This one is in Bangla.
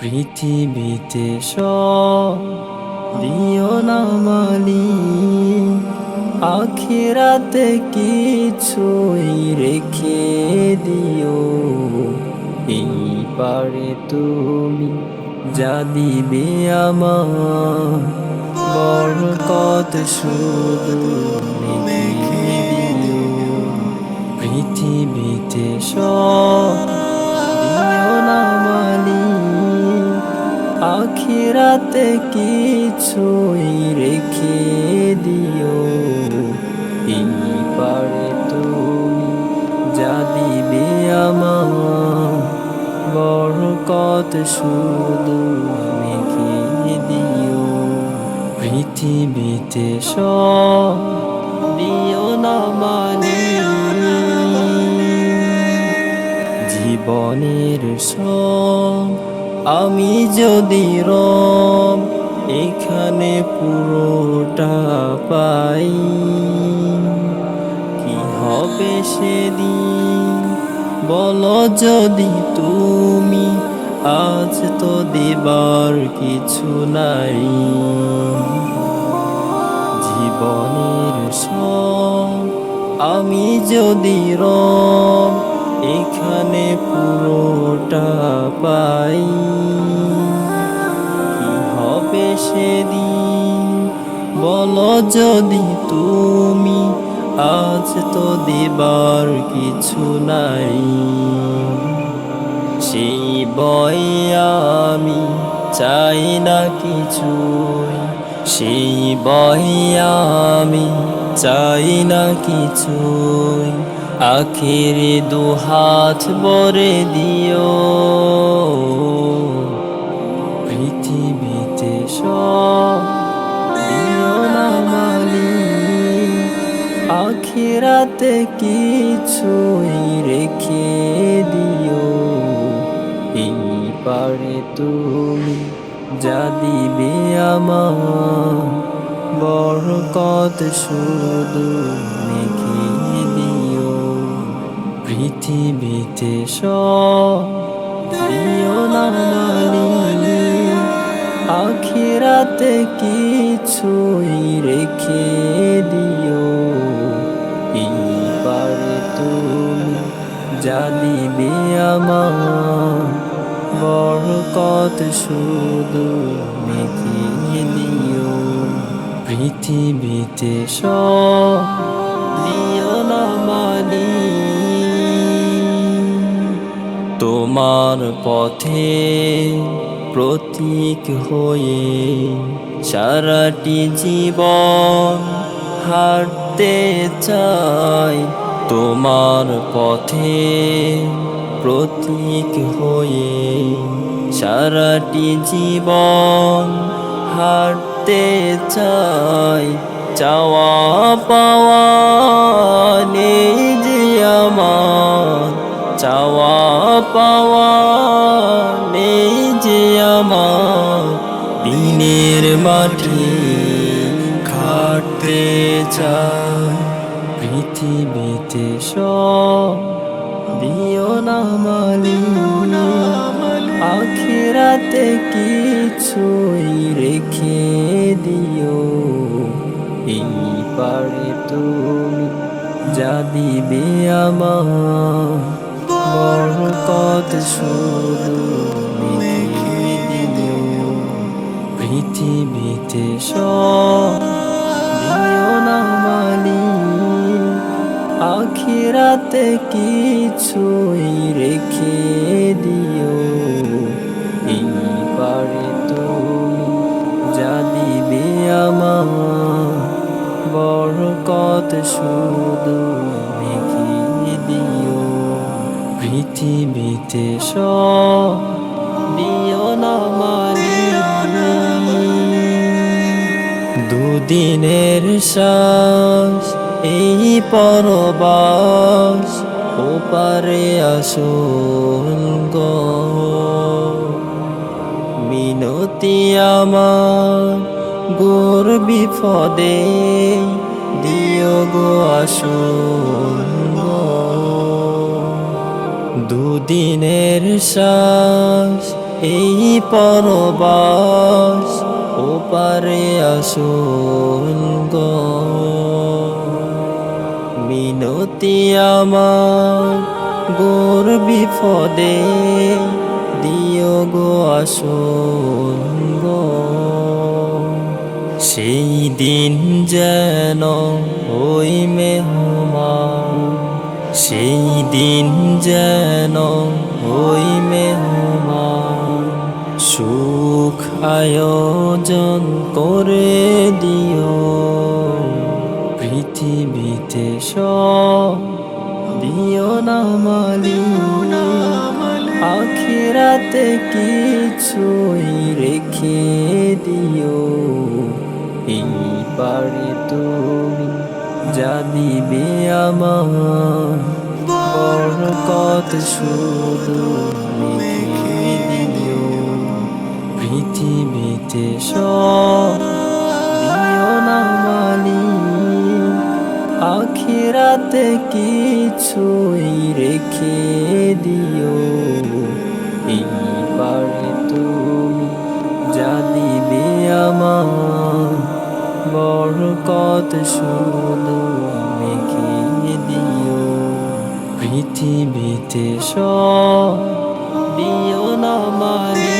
পৃথিবীতে সব দিও না মালিক, আখিরাতে কিছুই রেখে দিও। এই পারে তুমি যা দিবে আমার, বরকত শুধু লিখে দিও। পৃথিবীতে সব দিও না মালিক, আখিরাতে কিছুই রেখে দিও। এই পারে তুমি যা দিবে আমার, বরকত শুধু লিখে দিও। পৃথিবীতে সব দিও না মালিক, জীবনের সব আমি যদি রব এখানে পুরোটা পাই, কি হবে সেদিন বলো যদি তুমি, আজ তো দেবার কিছু নাই। জীবনের সব আমি যদি রব এখানে পুরোটা পাই, কি হবে সেদিন বলো যদি তুমি, আজ তো দেবার কিছু নাই। সেই ভয়ে আমি চাই না কিছুই, সেই ভয়ে আমি চাই না কিছুই, আখেরে দুহাত ভরে দিও। পৃথিবীতে সব দিও না মালিক, আখিরাতে কিছুই রেখে দিও। এই পারে তুমি যা দিবে আমার, বরকত শুধু লিখে দিও। পৃথিবীতে সব দিও না মালিক, আখিরাতে কিছুই রেখে দিও। এই পারে তুমি যা দিবে আমার, বরকত শুধু লিখে দিও। পৃথিবীতে সব দিও না মালিক, তোমার পথে প্রতীক হয়ে সারাটি জীবন হাঁটতে চাই। তোমার পথে প্রতীক হয়ে সারাটি জীবন হাঁটতে চাই। চাওয়া পাওয়া নেই যে আমার, চাওয়া পাওয়া নেই যে আমার, দিনের মাঠে খাটতে চাই। পৃথিবীতে সব দিও না মালিক, আখিরাতে কিছুই রেখে দিও। এই পারে তুমি যা দিবে আমার, বরকত শুধু লিখে দিও। পৃথিবীতে সব দিও না মালিক, আখিরাতে কিছুই রেখে দিও। এই পারে তুমি যা দিবে আমার, বরকত শুধু লিখে দিও। পৃথিবীতে সব দিও না মালিক, দুদিনের শ্বাস এই পরবাস, ওপারে আসল গো। মিনতি আমার গোর বিপদে দিও গো আসল গো। দুদিনের শ্বাস এই পরবাস ওপারে আসুন গো। মিনতি আমার গোর বিপদে দিও গো আসুন গো। সেই দিন যেন ওই মেহমান, সেই দিন যেন ওই মেহমান সুখ আয়োজন করে দিও। পৃথিবীতে সব দিও না মালিক, আখিরাতে কিছুই রেখে দিও। এই পারে তুমি যা দিবে আমার, বরকত শুধু লিখে দিও। পৃথিবীতে সব দিও না মালিক, আখিরাতে কিছুই রেখে দিও। এই পারে তুমি যা দিবে আমার, বরকত শুধু লিখে দিও। পৃথিবীতে সব দিও না মালিক।